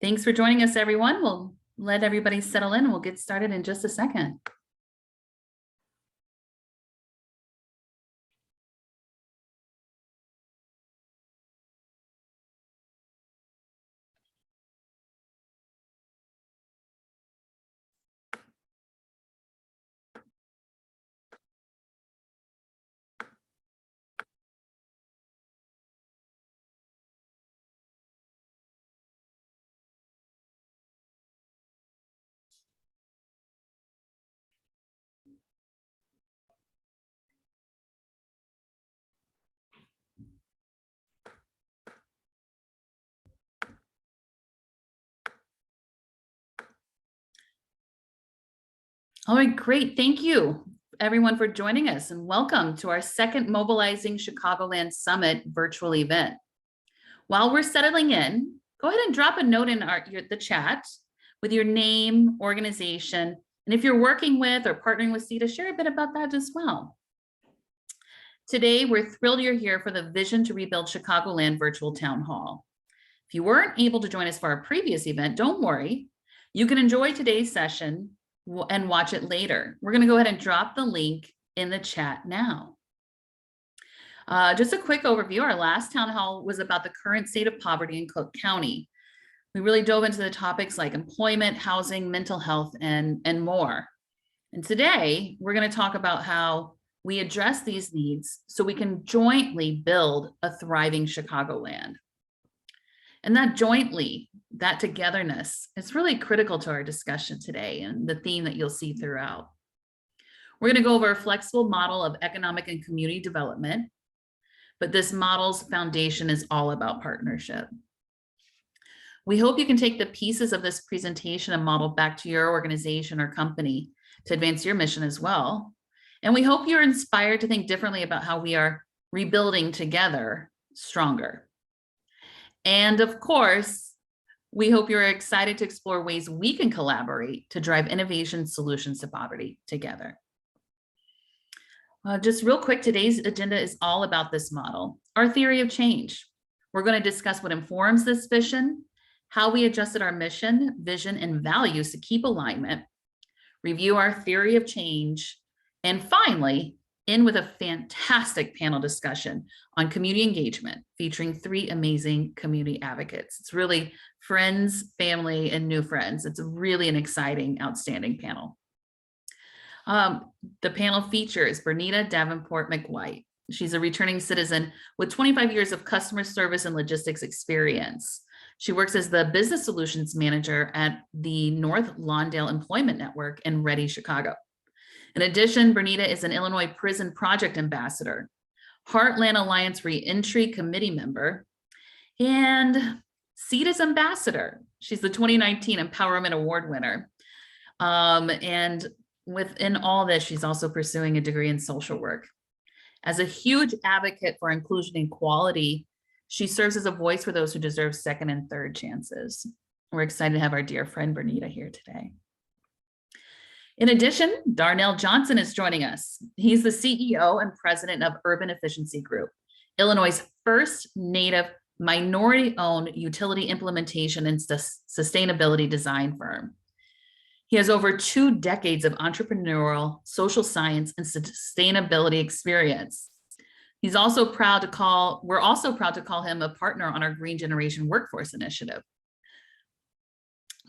Thanks for joining us, everyone. We'll let everybody settle in and we'll get started in just a second. All right, great. Thank you, everyone, for joining us, and welcome to our second Mobilizing Chicagoland Summit virtual event. While we're settling in, go ahead and drop a note in the chat with your name, organization, and if you're working with or partnering with CETA, share a bit about that as well. Today, we're thrilled you're here for the Vision to Rebuild Chicagoland virtual town hall. If you weren't able to join us for our previous event, don't worry. You can enjoy today's session and watch it later. We're going to go ahead and drop the link in the chat now. Just a quick overview. Our last town hall was about the current state of poverty in Cook County. We really dove into the topics like employment, housing, mental health, and more. And today, we're going to talk about how we address these needs so we can jointly build a thriving Chicagoland. And that jointly, that togetherness, is really critical to our discussion today and the theme that you'll see throughout. We're going to go over a flexible model of economic and community development, but this model's foundation is all about partnership. We hope you can take the pieces of this presentation and model back to your organization or company to advance your mission as well. And we hope you're inspired to think differently about how we are rebuilding together stronger. And of course, we hope you're excited to explore ways we can collaborate to drive innovation solutions to poverty together. Just real quick, today's agenda is all about this model, our theory of change. We're going to discuss what informs this vision, how we adjusted our mission, vision, and values to keep alignment, review our theory of change, and finally, end with a fantastic panel discussion on community engagement featuring 3 amazing community advocates. It's really friends, family, and new friends. It's really an exciting, outstanding panel. The panel features Bernita Davenport McWhite. She's a returning citizen with 25 years of customer service and logistics experience. She works as the business solutions manager at the North Lawndale Employment Network in Ready, Chicago. In addition, Bernita is an Illinois Prison Project Ambassador, Heartland Alliance Reentry Committee member, and CETA's Ambassador. She's the 2019 Empowerment Award winner. And within all this, she's also pursuing a degree in social work. As a huge advocate for inclusion and equality, she serves as a voice for those who deserve second and third chances. We're excited to have our dear friend Bernita here today. In addition, Darnell Johnson is joining us. He's the CEO and president of Urban Efficiency Group, Illinois' first native minority-owned utility implementation and sustainability design firm. He has over 2 decades of entrepreneurial, social science, and sustainability experience. We're also proud to call him a partner on our Green Generation Workforce Initiative.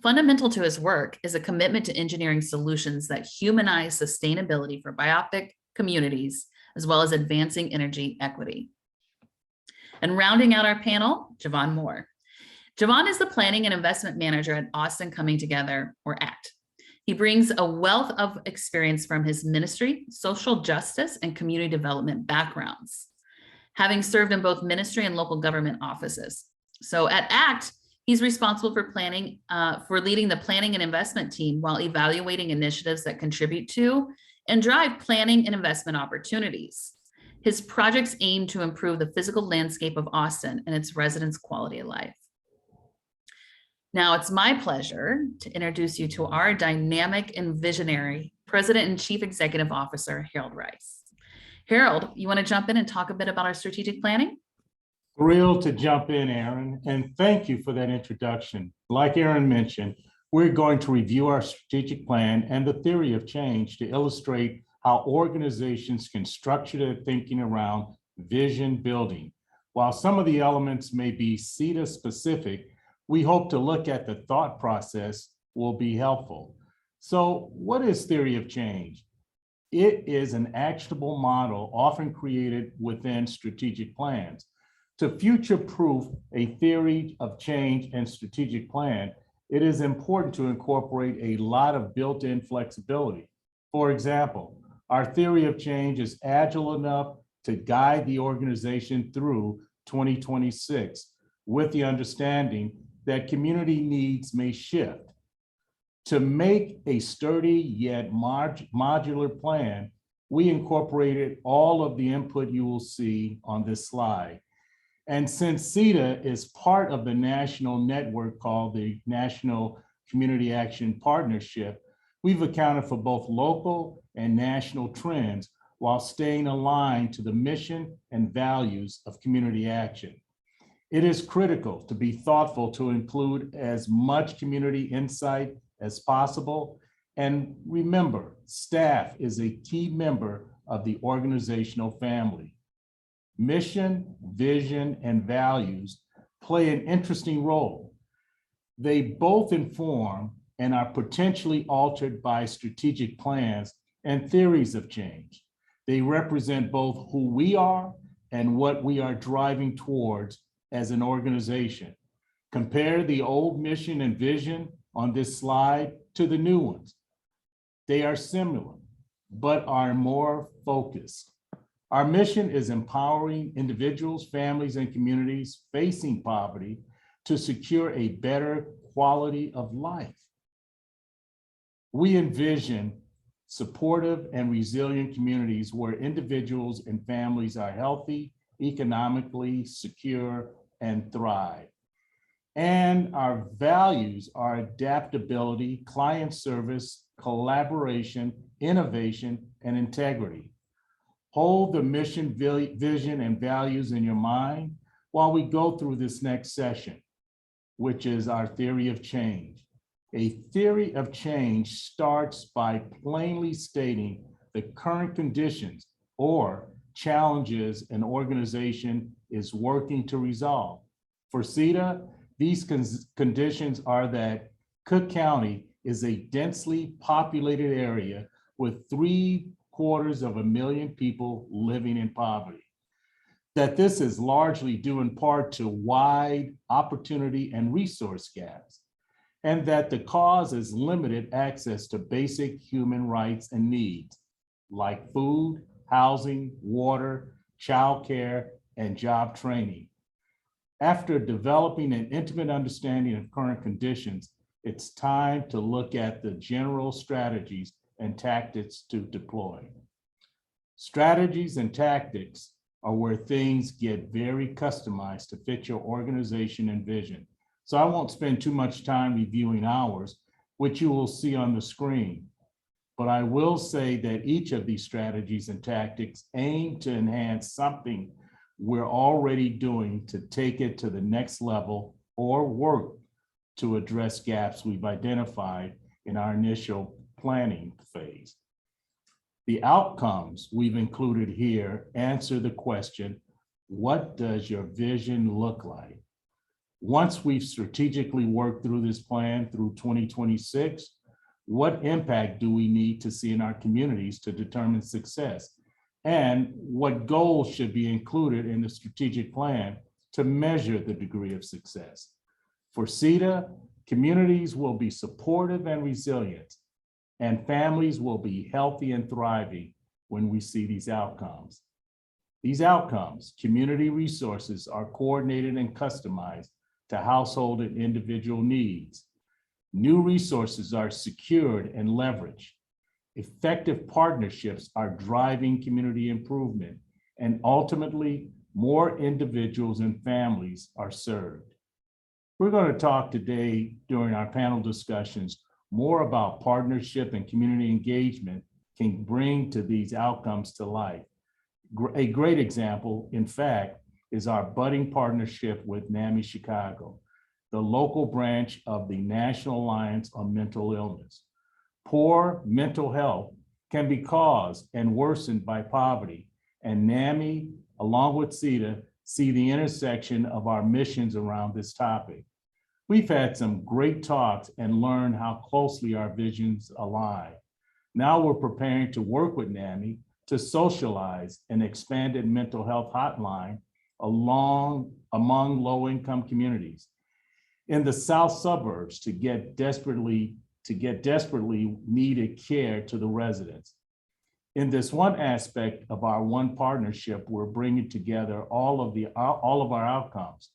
Fundamental to his work is a commitment to engineering solutions that humanize sustainability for biopic communities, as well as advancing energy equity. And rounding out our panel, Javon Moore. Javon is the planning and investment manager at Austin Coming Together, or ACT. He brings a wealth of experience from his ministry, social justice, and community development backgrounds, having served in both ministry and local government offices. So at ACT, he's responsible for leading the planning and investment team while evaluating initiatives that contribute to and drive planning and investment opportunities. His projects aim to improve the physical landscape of Austin and its residents' quality of life. Now it's my pleasure to introduce you to our dynamic and visionary President and Chief Executive Officer, Harold Rice. Harold, you want to jump in and talk a bit about our strategic planning? Thrilled to jump in, Aaron, and thank you for that introduction. Like Aaron mentioned, we're going to review our strategic plan and the theory of change to illustrate how organizations can structure their thinking around vision building. While some of the elements may be CETA specific, we hope to look at the thought process will be helpful. So, what is theory of change? It is an actionable model often created within strategic plans. To future-proof a theory of change and strategic plan, it is important to incorporate a lot of built-in flexibility. For example, our theory of change is agile enough to guide the organization through 2026 with the understanding that community needs may shift. To make a sturdy yet modular plan, we incorporated all of the input you will see on this slide. And since CETA is part of the national network called the National Community Action Partnership, we've accounted for both local and national trends while staying aligned to the mission and values of community action. It is critical to be thoughtful to include as much community insight as possible. And remember, staff is a key member of the organizational family. Mission, vision, and values play an interesting role. They both inform and are potentially altered by strategic plans and theories of change. They represent both who we are and what we are driving towards as an organization. Compare the old mission and vision on this slide to the new ones. They are similar, but are more focused. Our mission is empowering individuals, families, and communities facing poverty to secure a better quality of life. We envision supportive and resilient communities where individuals and families are healthy, economically secure, and thrive. And our values are adaptability, client service, collaboration, innovation, and integrity. Hold the mission, vision, and values in your mind while we go through this next session, which is our theory of change. A theory of change starts by plainly stating the current conditions or challenges an organization is working to resolve. For CETA, these conditions are that Cook County is a densely populated area with 750,000 people living in poverty. That this is largely due in part to wide opportunity and resource gaps, and that the cause is limited access to basic human rights and needs like food, housing, water, childcare, and job training. After developing an intimate understanding of current conditions, it's time to look at the general strategies and tactics to deploy. Strategies and tactics are where things get very customized to fit your organization and vision. So I won't spend too much time reviewing ours, which you will see on the screen. But I will say that each of these strategies and tactics aim to enhance something we're already doing to take it to the next level or work to address gaps we've identified in our initial planning phase. The outcomes we've included here answer the question, what does your vision look like? Once we've strategically worked through this plan through 2026, what impact do we need to see in our communities to determine success? And what goals should be included in the strategic plan to measure the degree of success? For CETA, communities will be supportive and resilient, and families will be healthy and thriving when we see these outcomes. These outcomes, community resources, are coordinated and customized to household and individual needs. New resources are secured and leveraged. Effective partnerships are driving community improvement, and ultimately, more individuals and families are served. We're going to talk today during our panel discussions more about partnership and community engagement can bring to these outcomes to life. A great example, in fact, is our budding partnership with NAMI Chicago, the local branch of the National Alliance on Mental Illness. Poor mental health can be caused and worsened by poverty, and NAMI, along with CETA, see the intersection of our missions around this topic. We've had some great talks and learned how closely our visions align. Now we're preparing to work with NAMI to socialize an expanded mental health hotline among low-income communities in the South suburbs to get desperately needed care to the residents. In this one aspect of our one partnership, we're bringing together all of our outcomes: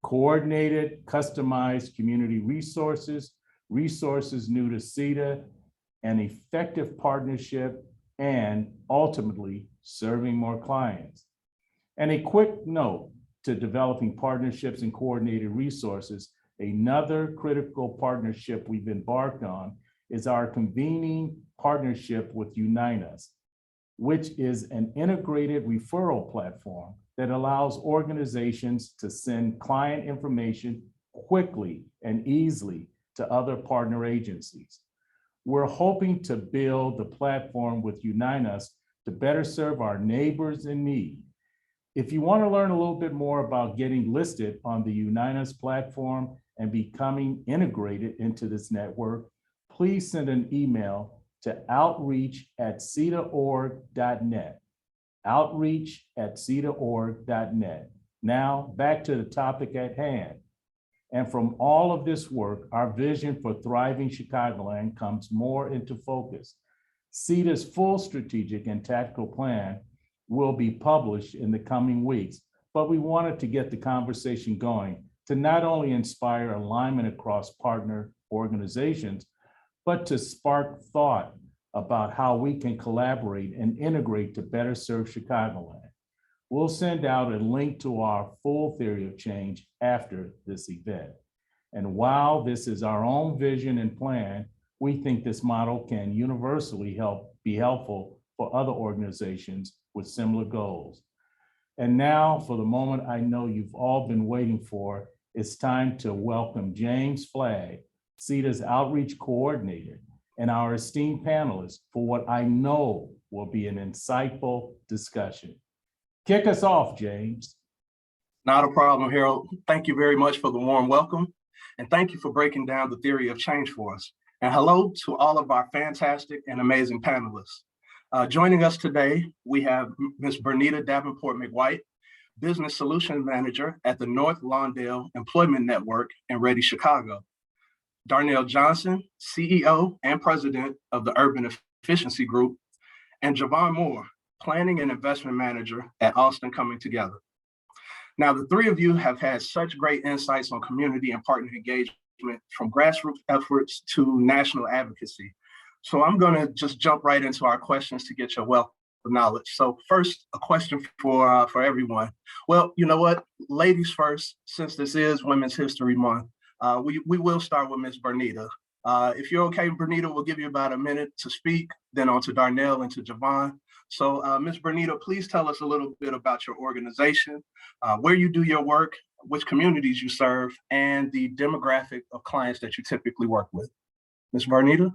coordinated, customized community resources new to CETA, an effective partnership, and ultimately serving more clients. And a quick note to developing partnerships and coordinated resources, another critical partnership we've embarked on is our convening partnership with Unite Us, which is an integrated referral platform that allows organizations to send client information quickly and easily to other partner agencies. We're hoping to build the platform with Unite Us to better serve our neighbors in need. If you want to learn a little bit more about getting listed on the Unite Us platform and becoming integrated into this network, please send an email to outreach@cetaorg.net. outreach@cetaorg.net. Now back to the topic at hand. And from all of this work, our vision for thriving Chicagoland comes more into focus. CETA's full strategic and tactical plan will be published in the coming weeks, but we wanted to get the conversation going to not only inspire alignment across partner organizations, but to spark thought about how we can collaborate and integrate to better serve Chicagoland. We'll send out a link to our full theory of change after this event. And while this is our own vision and plan, we think this model can universally be helpful for other organizations with similar goals. And now for the moment I know you've all been waiting for, it's time to welcome James Flagg, CETA's outreach coordinator, and our esteemed panelists for what I know will be an insightful discussion. Kick us off, James. Not a problem, Harold. Thank you very much for the warm welcome. And thank you for breaking down the theory of change for us. And hello to all of our fantastic and amazing panelists. Joining us today, we have Ms. Bernita Davenport McWhite, Business Solutions Manager at the North Lawndale Employment Network in Ready, Chicago. Darnell Johnson, CEO and President of the Urban Efficiency Group, and Javon Moore, Planning and Investment Manager at Austin Coming Together. Now, the three of you have had such great insights on community and partner engagement from grassroots efforts to national advocacy. So I'm going to just jump right into our questions to get your wealth of knowledge. So first, a question for everyone. Well, you know what, ladies first, since this is Women's History Month, we will start with Ms. Bernita. If you're okay, Bernita, we'll give you about a minute to speak, then on to Darnell and to Javon. So Ms. Bernita, please tell us a little bit about your organization, where you do your work, which communities you serve, and the demographic of clients that you typically work with. Ms. Bernita?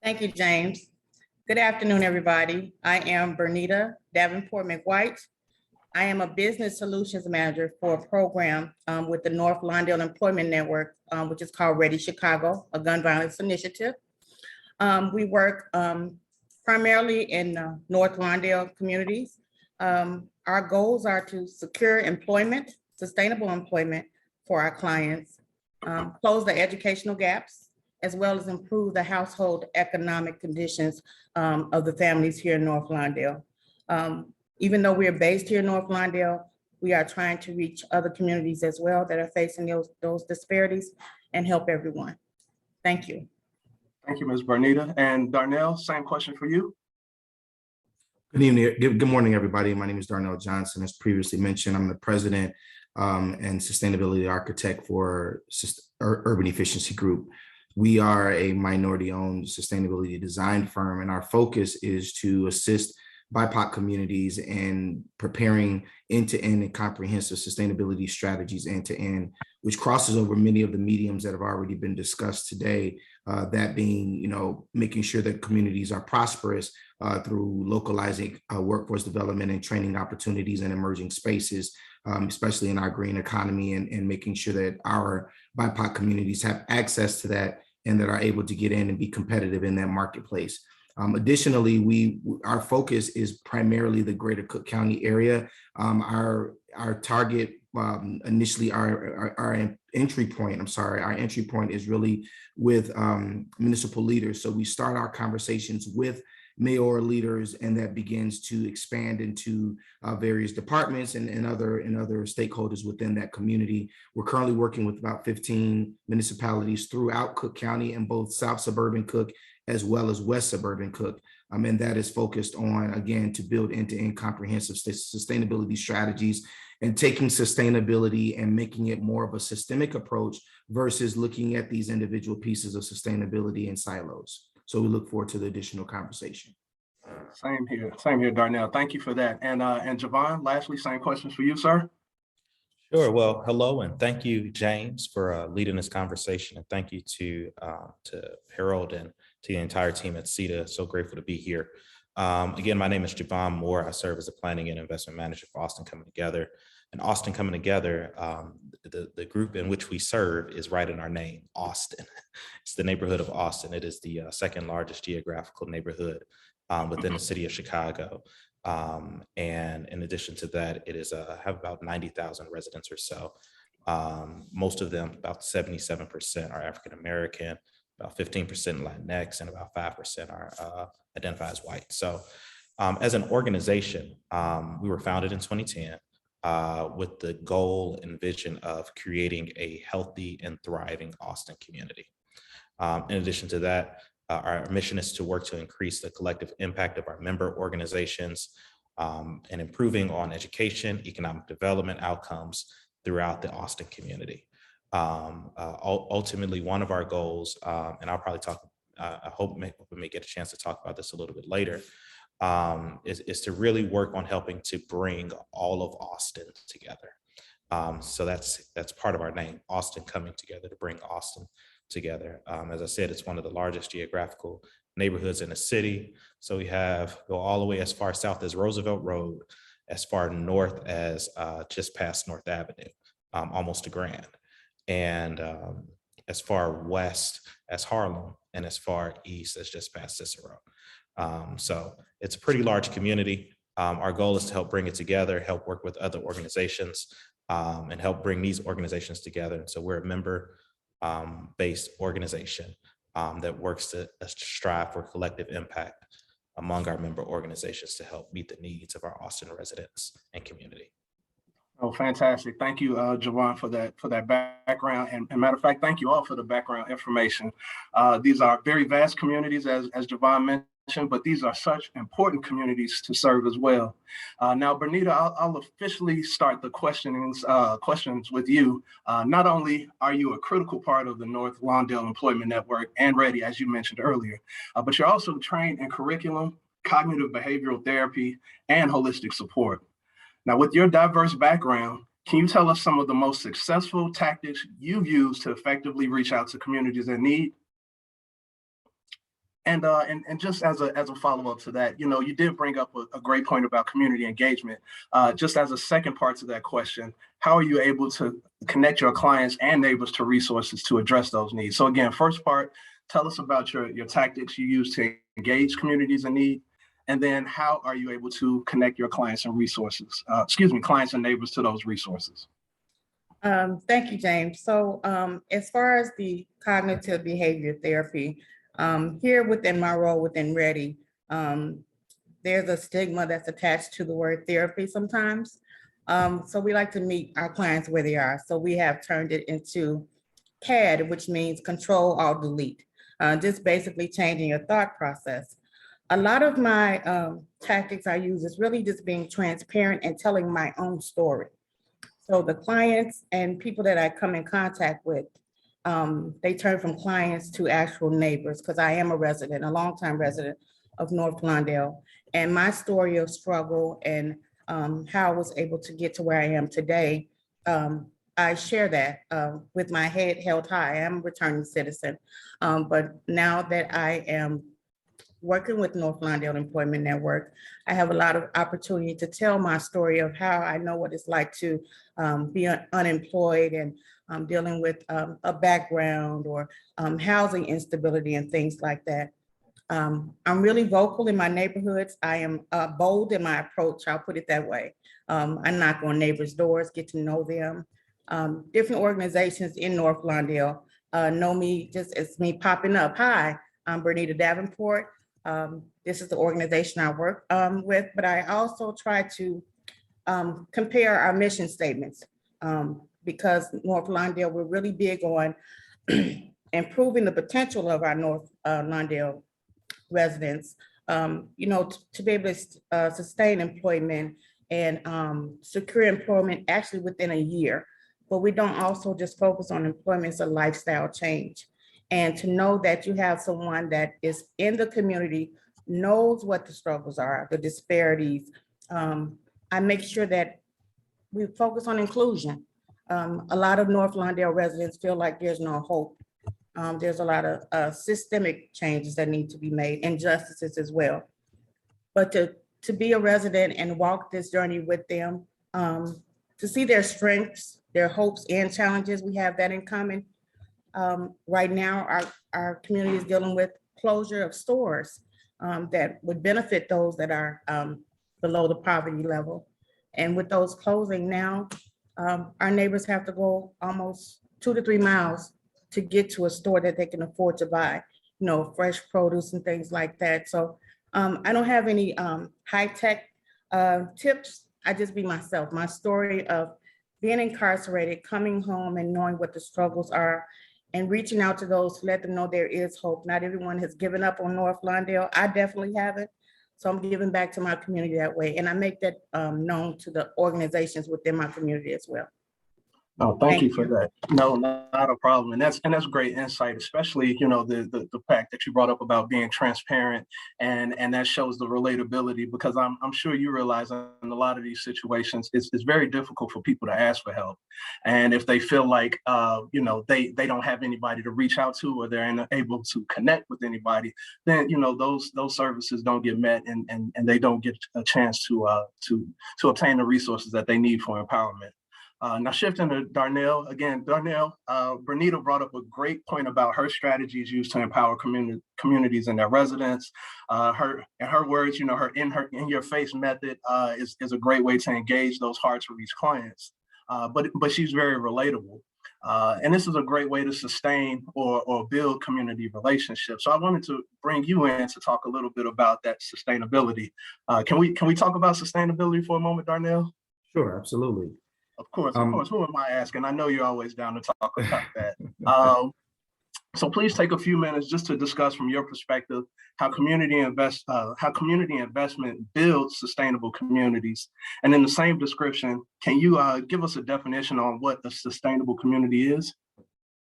Thank you, James. Good afternoon, everybody. I am Bernita Davenport McWhite. I am a Business Solutions Manager for a program with the North Lawndale Employment Network, which is called Ready Chicago, a gun violence initiative. We work primarily in North Lawndale communities. Our goals are to secure employment, sustainable employment for our clients, close the educational gaps, as well as improve the household economic conditions of the families here in North Lawndale. Even though we are based here in North Lawndale, we are trying to reach other communities as well that are facing those disparities and help everyone. Thank you. Thank you, Ms. Bernita. And Darnell, same question for you. Good evening. Good morning, everybody. My name is Darnell Johnson. As previously mentioned, I'm the president and sustainability architect for Urban Efficiency Group. We are a minority-owned sustainability design firm, and our focus is to assist BIPOC communities and preparing end-to-end and comprehensive sustainability strategies end-to-end, which crosses over many of the mediums that have already been discussed today, that being, making sure that communities are prosperous through localizing workforce development and training opportunities in emerging spaces, especially in our green economy, and making sure that our BIPOC communities have access to that and that are able to get in and be competitive in that marketplace. Additionally, our focus is primarily the greater Cook County area. Our target initially, our entry point is really with municipal leaders. So we start our conversations with mayoral leaders, and that begins to expand into various departments and other stakeholders within that community. We're currently working with about 15 municipalities throughout Cook County, in both South Suburban Cook as well as West Suburban Cook. And that is focused on, again, to build end-to-end comprehensive sustainability strategies and taking sustainability and making it more of a systemic approach versus looking at these individual pieces of sustainability in silos. So we look forward to the additional conversation. Same here, Darnell. Thank you for that. And Javon, lastly, same questions for you, sir. Sure. Well, hello, and thank you, James, for leading this conversation, and thank you to Harold and to the entire team at CETA. So grateful to be here. Again, my name is Javon Moore. I serve as a planning and investment manager for Austin Coming Together. And Austin Coming Together, the group in which we serve is right in our name, Austin. It's the neighborhood of Austin. It is the second largest geographical neighborhood within the city of Chicago. And in addition to that, it is have about 90,000 residents or so. Most of them, about 77%, are African-American, about 15% Latinx, and about 5% are identify as white. So as an organization, we were founded in 2010 with the goal and vision of creating a healthy and thriving Austin community. In addition to that, our mission is to work to increase the collective impact of our member organizations and improving on education, economic development outcomes throughout the Austin community. Ultimately, one of our goals, and I'll probably talk, I hope we may get a chance to talk about this a little bit later, is to really work on helping to bring all of Austin together. So that's part of our name, Austin Coming Together, to bring Austin together. As I said, it's one of the largest geographical neighborhoods in the city. So we go all the way as far south as Roosevelt Road, as far north as just past North Avenue, almost to Grand, and as far west as Harlem, and as far east as just past Cicero. So it's a pretty large community. Our goal is to help bring it together, help work with other organizations, and help bring these organizations together. And so we're a member-based organization that works to strive for collective impact among our member organizations to help meet the needs of our Austin residents and community. Oh, fantastic. Thank you, Javon, for that background. And matter of fact, thank you all for the background information. These are very vast communities, as Javon mentioned, but these are such important communities to serve as well. Now, Bernita, I'll officially start the questions with you. Not only are you a critical part of the North Lawndale Employment Network and Ready, as you mentioned earlier, but you're also trained in curriculum, cognitive behavioral therapy, and holistic support. Now, with your diverse background, can you tell us some of the most successful tactics you've used to effectively reach out to communities in need? And just as a follow-up to that, you did bring up a great point about community engagement. Just as a second part to that question, how are you able to connect your clients and neighbors to resources to address those needs? So again, first part, tell us about your tactics you use to engage communities in need. And then how are you able to connect your clients and resources, clients and neighbors to those resources? Thank you, James. So as far as the cognitive behavior therapy, here within my role within Ready, there's a stigma that's attached to the word therapy sometimes. So we like to meet our clients where they are. So we have turned it into CAD, which means control, alt, delete, just basically changing your thought process. A lot of my tactics I use is really just being transparent and telling my own story. So the clients and people that I come in contact with, they turn from clients to actual neighbors, because I am a resident, a longtime resident of North Lawndale and my story of struggle and how I was able to get to where I am today. I share that with my head held high. I am a returning citizen, but now that I am working with North Lawndale Employment Network, I have a lot of opportunity to tell my story of how I know what it's like to be unemployed and dealing with a background or housing instability and things like that. I'm really vocal in my neighborhoods. I am bold in my approach. I'll put it that way. I knock on neighbors' doors, get to know them. Different organizations in North Lawndale know me just as me popping up. Hi, I'm Bernita Davenport. This is the organization I work with, but I also try to compare our mission statements because North Lawndale, we're really big on improving the potential of our North Lawndale residents, to be able to sustain employment and secure employment actually within a year. But we don't also just focus on employment, it's a lifestyle change. And to know that you have someone that is in the community, knows what the struggles are, the disparities. I make sure that we focus on inclusion. A lot of North Lawndale residents feel like there's no hope. There's a lot of systemic changes that need to be made, injustices as well. But to be a resident and walk this journey with them, to see their strengths, their hopes and challenges, we have that in common. Right now, our community is dealing with closure of stores that would benefit those that are below the poverty level. And with those closing now, our neighbors have to go almost 2 to 3 miles to get to a store that they can afford to buy, fresh produce and things like that. So I don't have any high-tech tips. I just be myself. My story of being incarcerated, coming home and knowing what the struggles are and reaching out to those to let them know there is hope. Not everyone has given up on North Lawndale. I definitely haven't. So I'm giving back to my community that way. And I make that known to the organizations within my community as well. Oh, thank you for that. No, not a problem. And that's great insight, especially, the fact that you brought up about being transparent and that shows the relatability, because I'm sure you realize in a lot of these situations, it's very difficult for people to ask for help. And if they feel like, they don't have anybody to reach out to, or they're unable to connect with anybody, then, those services don't get met and they don't get a chance to obtain the resources that they need for empowerment. Now shifting to Darnell, again, Bernita brought up a great point about her strategies used to empower communities and their residents. In her words, her in your face method is a great way to engage those hard to reach clients. But she's very relatable. And this is a great way to sustain or build community relationships. So I wanted to bring you in to talk a little bit about that sustainability. Can we talk about sustainability for a moment, Darnell? Sure, absolutely. Of course. Who am I asking? I know you're always down to talk about that. So please take a few minutes just to discuss from your perspective how community investment builds sustainable communities. And in the same description, can you give us a definition on what a sustainable community is?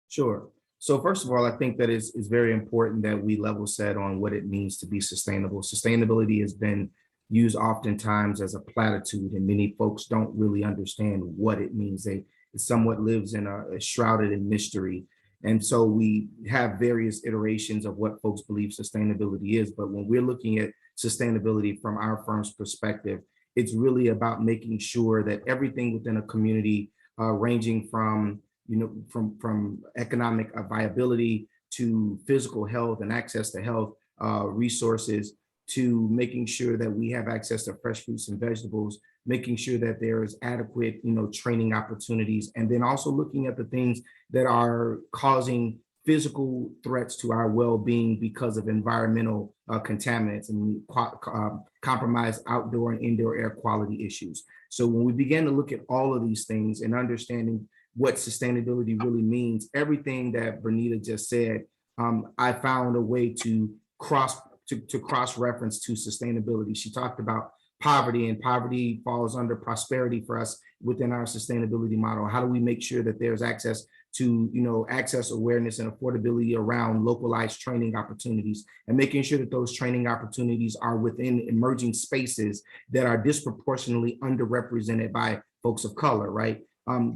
Sure. So first of all, I think that it's very important that we level set on what it means to be sustainable. Sustainability has been used oftentimes as a platitude, and many folks don't really understand what it means. It somewhat lives in a shrouded in mystery. And so we have various iterations of what folks believe sustainability is. But when we're looking at sustainability from our firm's perspective, it's really about making sure that everything within a community, ranging from economic viability to physical health and access to health resources, to making sure that we have access to fresh fruits and vegetables, making sure that there is adequate, training opportunities, and then also looking at the things that are causing physical threats to our well-being because of environmental contaminants and compromised outdoor and indoor air quality issues. So when we begin to look at all of these things and understanding what sustainability really means, everything that Bernita just said, I found a way to cross-reference to sustainability. She talked about poverty, and poverty falls under prosperity for us within our sustainability model. How do we make sure that there's access to, access, awareness, and affordability around localized training opportunities, and making sure that those training opportunities are within emerging spaces that are disproportionately underrepresented by folks of color, right?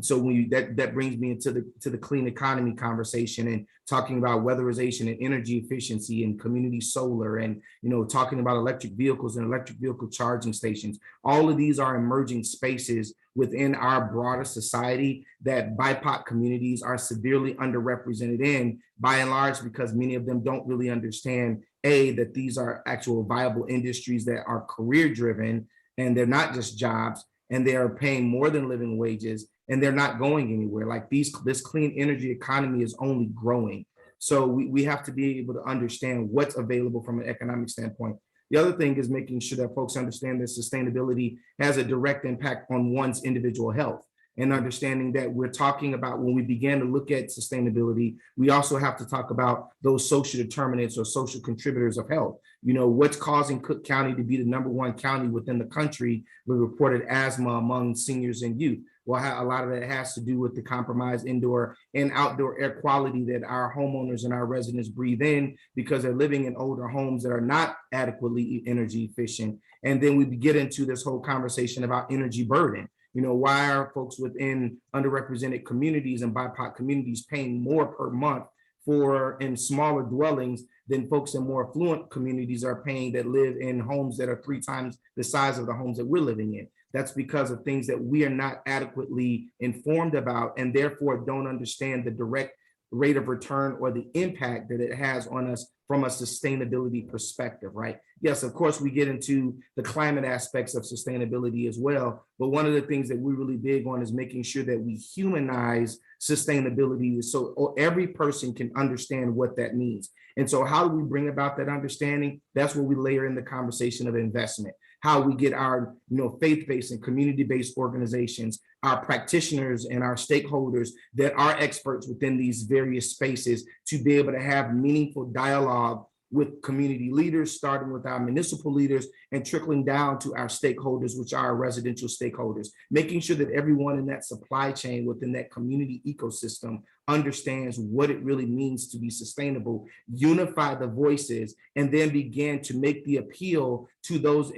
So that brings me into the clean economy conversation and talking about weatherization and energy efficiency and community solar, and talking about electric vehicles and electric vehicle charging stations. All of these are emerging spaces within our broader society that BIPOC communities are severely underrepresented in, by and large, because many of them don't really understand that these are actual viable industries that are career driven, and they're not just jobs, and they are paying more than living wages, and they're not going anywhere. Like this clean energy economy is only growing. So we have to be able to understand what's available from an economic standpoint. The other thing is making sure that folks understand that sustainability has a direct impact on one's individual health, and understanding that we're talking about, when we begin to look at sustainability, we also have to talk about those social determinants or social contributors of health. What's causing Cook County to be the #1 county within the country with reported asthma among seniors and youth? Well, a lot of that has to do with the compromised indoor and outdoor air quality that our homeowners and our residents breathe in, because they're living in older homes that are not adequately energy efficient. And then we get into this whole conversation about energy burden. Why are folks within underrepresented communities and BIPOC communities paying more per month in smaller dwellings than folks in more affluent communities are paying, that live in homes that are 3 times the size of the homes that we're living in? That's because of things that we are not adequately informed about, and therefore don't understand the direct rate of return or the impact that it has on us from a sustainability perspective, right? Yes, of course, we get into the climate aspects of sustainability as well, but one of the things that we're really big on is making sure that we humanize sustainability so every person can understand what that means. And so how do we bring about that understanding? That's where we layer in the conversation of investment, how we get our faith-based and community-based organizations, our practitioners and our stakeholders that are experts within these various spaces to be able to have meaningful dialogue with community leaders, starting with our municipal leaders and trickling down to our stakeholders, which are our residential stakeholders, making sure that everyone in that supply chain within that community ecosystem understands what it really means to be sustainable, unify the voices, and then begin to make the appeal to those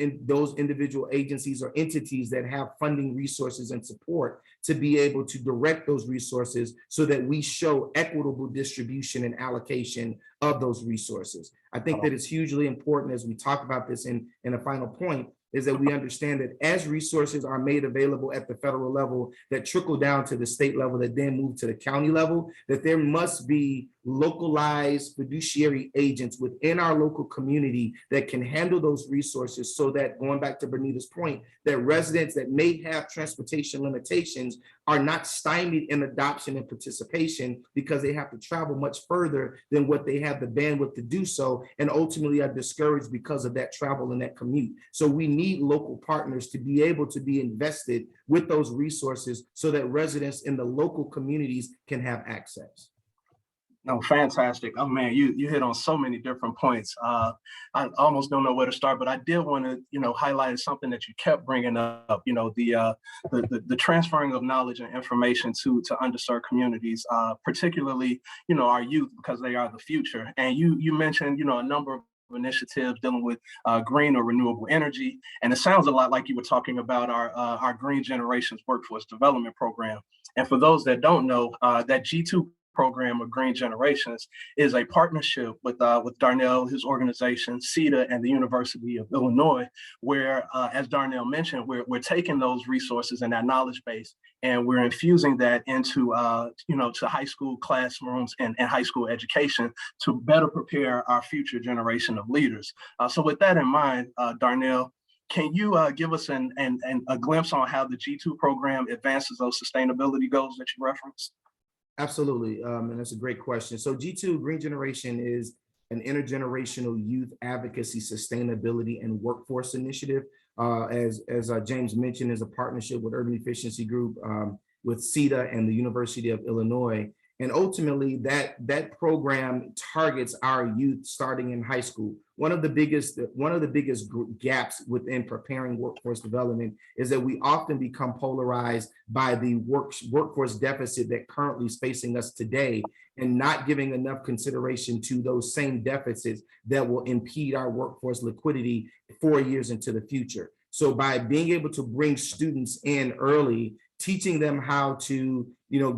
individual agencies or entities that have funding resources and support to be able to direct those resources so that we show equitable distribution and allocation of those resources. I think that it's hugely important, as we talk about this in a final point, is that we understand that as resources are made available at the federal level that trickle down to the state level that then move to the county level, that there must be localized fiduciary agents within our local community that can handle those resources, so that, going back to Bernita's point, that residents that may have transportation limitations are not stymied in adoption and participation because they have to travel much further than what they have the bandwidth to do so, and ultimately are discouraged because of that travel and that commute. So we need local partners to be able to be invested with those resources so that residents in the local communities can have access. No, fantastic. Oh man, you hit on so many different points. I almost don't know where to start, but I did want to, highlight something that you kept bringing up. The transferring of knowledge and information to underserved communities, particularly, our youth, because they are the future. And you mentioned, a number of initiatives dealing with green or renewable energy, and it sounds a lot like you were talking about our Green Generations Workforce Development Program. And for those that don't know, that G2 program of Green Generations is a partnership with Darnell, his organization, CETA, and the University of Illinois, where, as Darnell mentioned, we're taking those resources and that knowledge base, and we're infusing that into, to high school classrooms and high school education to better prepare our future generation of leaders. So with that in mind, Darnell, can you give us a glimpse on how the G2 program advances those sustainability goals that you referenced? Absolutely, and that's a great question. So G2 Green Generation is an intergenerational youth advocacy, sustainability, and workforce initiative. As James mentioned, is a partnership with Urban Efficiency Group, with CETA and the University of Illinois. And ultimately, that program targets our youth starting in high school. One of the biggest gaps within preparing workforce development is that we often become polarized by the workforce deficit that currently is facing us today, and not giving enough consideration to those same deficits that will impede our workforce liquidity 4 years into the future. So by being able to bring students in early, teaching them how to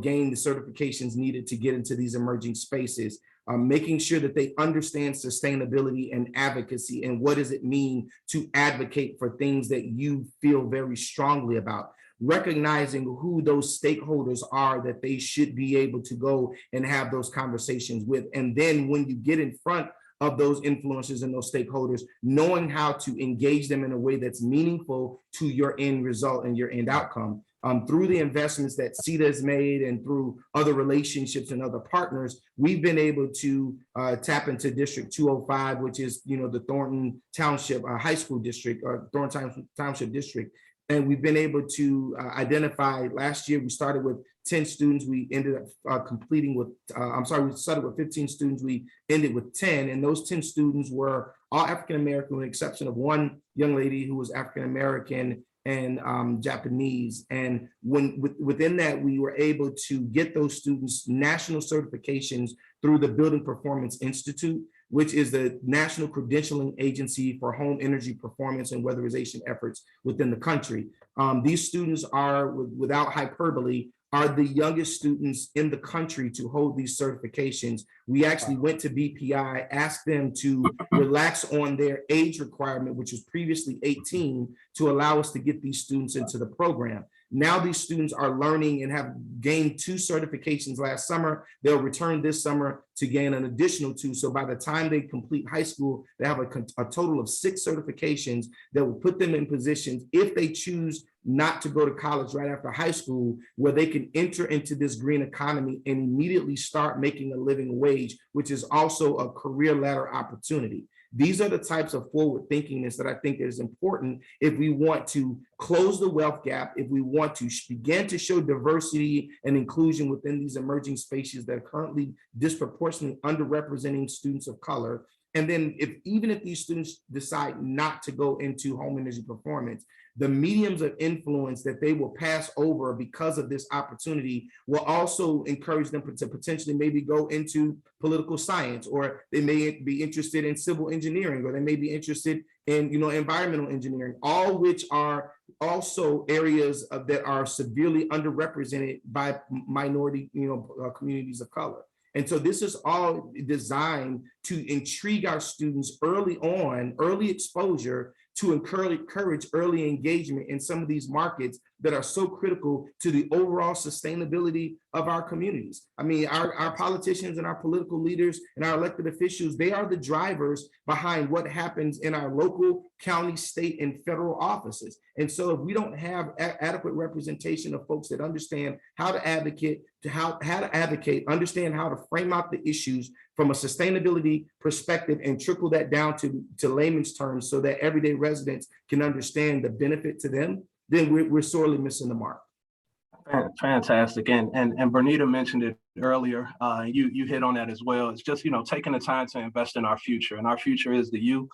gain the certifications needed to get into these emerging spaces, making sure that they understand sustainability and advocacy and what does it mean to advocate for things that you feel very strongly about, recognizing who those stakeholders are that they should be able to go and have those conversations with. And then when you get in front of those influencers and those stakeholders, knowing how to engage them in a way that's meaningful to your end result and your end outcome. Through the investments that CETA has made and through other relationships and other partners, we've been able to tap into District 205, which is the Thornton Township High School District, or Thornton Township District. And we've been able to identify, last year we started with 10 students, we ended up completing with, we started with 15 students, we ended with 10, and those 10 students were all African-American with the exception of one young lady who was African-American and Japanese. And within that, we were able to get those students national certifications through the Building Performance Institute, which is the national credentialing agency for home energy performance and weatherization efforts within the country. These students are, without hyperbole, are the youngest students in the country to hold these certifications. We actually went to BPI, asked them to relax on their age requirement, which was previously 18, to allow us to get these students into the program. Now these students are learning and have gained 2 certifications last summer. They'll return this summer to gain an additional 2. So by the time they complete high school, they have a total of 6 certifications that will put them in positions, if they choose not to go to college right after high school, where they can enter into this green economy and immediately start making a living wage, which is also a career ladder opportunity. These are the types of forward thinkingness that I think is important if we want to close the wealth gap, if we want to begin to show diversity and inclusion within these emerging spaces that are currently disproportionately underrepresenting students of color. And then even if these students decide not to go into home energy performance, the mediums of influence that they will pass over because of this opportunity will also encourage them to potentially maybe go into political science, or they may be interested in civil engineering, or they may be interested in environmental engineering, all which are also areas that are severely underrepresented by minority communities of color. And so this is all designed to intrigue our students early on, early exposure, to encourage early engagement in some of these markets that are so critical to the overall sustainability of our communities. I mean, our politicians and our political leaders and our elected officials, they are the drivers behind what happens in our local, county, state, and federal offices. And so if we don't have adequate representation of folks that understand how to advocate, understand how to frame out the issues from a sustainability perspective and trickle that down to layman's terms so that everyday residents can understand the benefit to them, then we're sorely missing the mark. Fantastic. And Bernita mentioned it earlier. You hit on that as well. It's just, taking the time to invest in our future, and our future is the youth.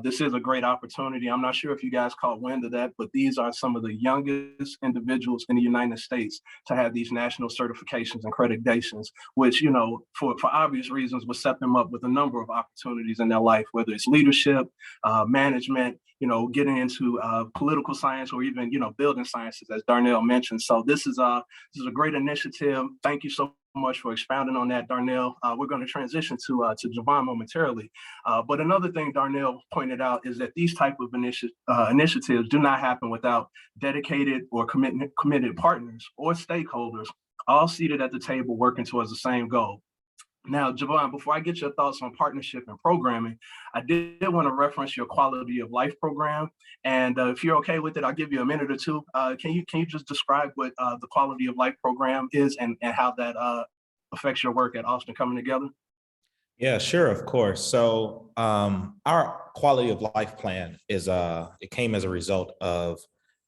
This is a great opportunity. I'm not sure if you guys caught wind of that, but these are some of the youngest individuals in the United States to have these national certifications and accreditations, which, for obvious reasons, will set them up with a number of opportunities in their life, whether it's leadership, management, getting into political science, or even, building sciences, as Darnell mentioned. So this is a great initiative. Thank you so much for expounding on that, Darnell. We're going to transition to Javon momentarily. But another thing Darnell pointed out is that these type of initiatives do not happen without dedicated or committed partners or stakeholders, all seated at the table working towards the same goal. Now, Javon, before I get your thoughts on partnership and programming, I did want to reference your quality of life program. And if you're okay with it, I'll give you a minute or two. Can you just describe what the quality of life program is and how that affects your work at Austin Coming Together? Yeah, sure, of course. So our quality of life plan it came as a result of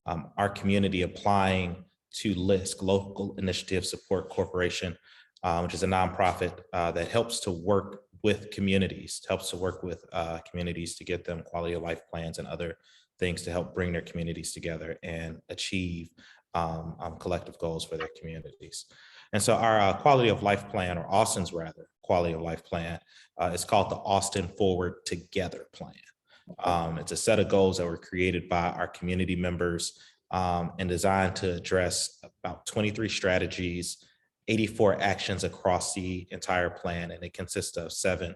our community applying to LISC, Local Initiative Support Corporation, which is a nonprofit that helps to work with communities, communities to get them quality of life plans and other things to help bring their communities together and achieve collective goals for their communities. And so our quality of life plan, or Austin's rather, quality of life plan, is called the Austin Forward Together Plan. It's a set of goals that were created by our community members and designed to address about 23 strategies, 84 actions across the entire plan, and it consists of 7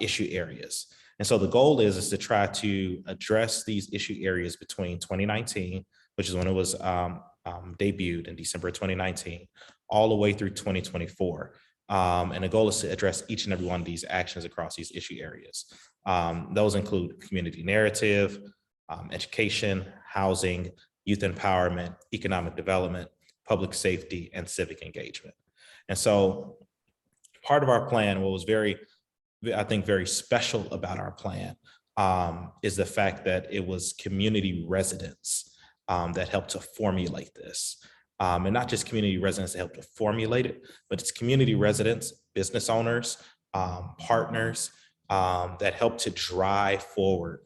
issue areas. And so the goal is to try to address these issue areas between 2019, which is when it was debuted in December of 2019, all the way through 2024. And the goal is to address each and every one of these actions across these issue areas. Those include community narrative, education, housing, youth empowerment, economic development, public safety, and civic engagement. And so part of our plan, what was very special about our plan is the fact that it was community residents that helped to formulate this. And not just community residents that helped to formulate it, but it's community residents, business owners, partners that help to drive forward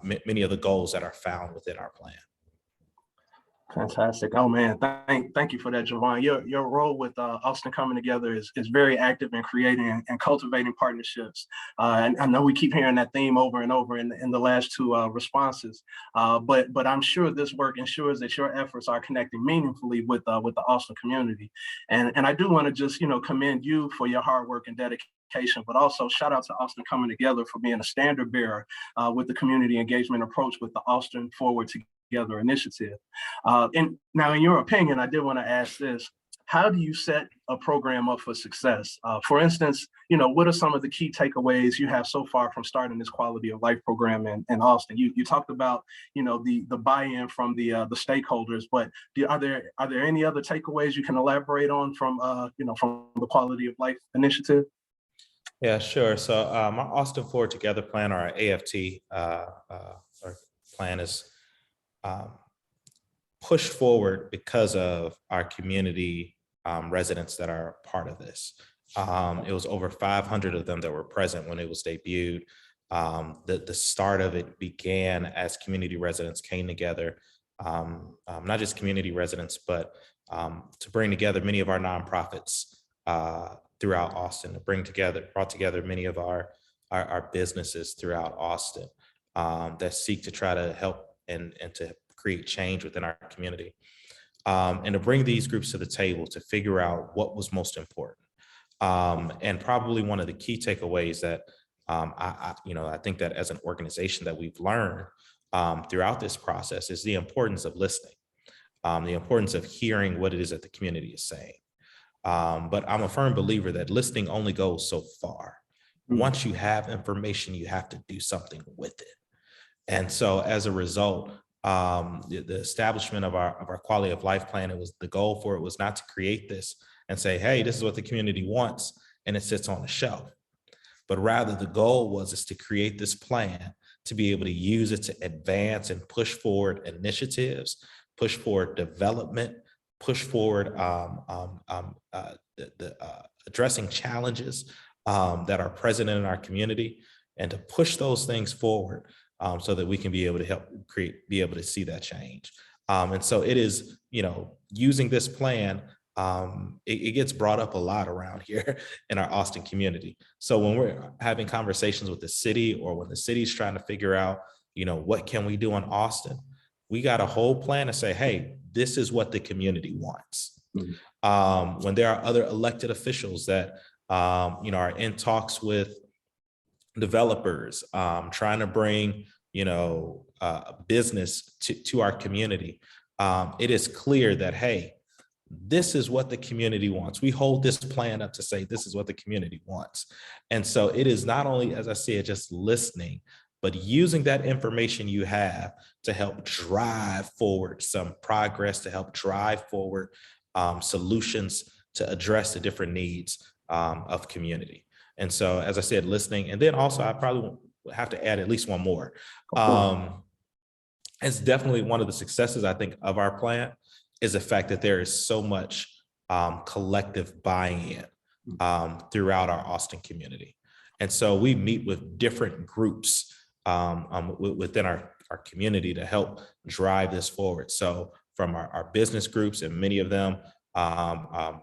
many of the goals that are found within our plan. Fantastic. Oh man, thank you for that, Javon. Your role with Austin Coming Together is very active in creating and cultivating partnerships. And I know we keep hearing that theme over and over in the last 2 responses. But I'm sure this work ensures that your efforts are connecting meaningfully with the Austin community. And I do want to just commend you for your hard work and dedication, but also shout out to Austin Coming Together for being a standard bearer with the community engagement approach with the Austin Forward Together initiative. And now, in your opinion, I did want to ask this: how do you set a program up for success? For instance, what are some of the key takeaways you have so far from starting this quality of life program in Austin? You talked about the buy-in from the stakeholders, but are there any other takeaways you can elaborate on from from the quality of life initiative? Yeah, sure. So our Austin Forward Together plan, or our AFT plan, is pushed forward because of our community residents that are part of this. It was over 500 of them that were present when it was debuted. The start of it began as community residents came together, not just community residents, but to bring together many of our nonprofits throughout Austin, brought together many of our businesses throughout Austin that seek to try to help and to create change within our community, and to bring these groups to the table to figure out what was most important. And probably one of the key takeaways that I think that as an organization that we've learned throughout this process is the importance of listening, the importance of hearing what it is that the community is saying. But I'm a firm believer that listening only goes so far. Once you have information, you have to do something with it. And so as a result, the establishment of our quality of life plan, the goal for it was not to create this and say, hey, this is what the community wants, and it sits on the shelf. But rather the goal was to create this plan to be able to use it to advance and push forward initiatives, push forward development, push forward addressing challenges that are present in our community, and to push those things forward so that we can be able to help be able to see that change. And so it is, using this plan, it gets brought up a lot around here in our Austin community. So when we're having conversations with the city, or when the city's trying to figure out, what can we do in Austin, we got a whole plan to say, hey, this is what the community wants. When there are other elected officials that, are in talks with developers, trying to bring, business to our community, it is clear that, hey, this is what the community wants. We hold this plan up to say, this is what the community wants. And so it is not only, as I said, just listening, but using that information you have to help drive forward some progress, to help drive forward solutions to address the different needs of community. And so, as I said, listening, and then also I probably have to add at least one more. It's definitely one of the successes, I think, of our plan is the fact that there is so much collective buy-in throughout our Austin community. And so we meet with different groups within our community to help drive this forward. So from our business groups, and many of them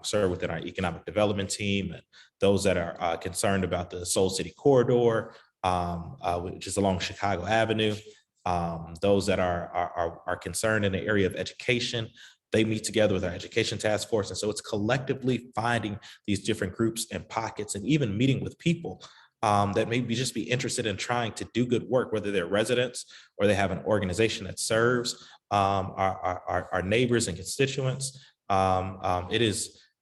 serve within our economic development team, and those that are concerned about the Soul City corridor, which is along Chicago Avenue, those that are concerned in the area of education, they meet together with our education task force. And so it's collectively finding these different groups and pockets, and even meeting with people that maybe just be interested in trying to do good work, whether they're residents or they have an organization that serves our neighbors and constituents. It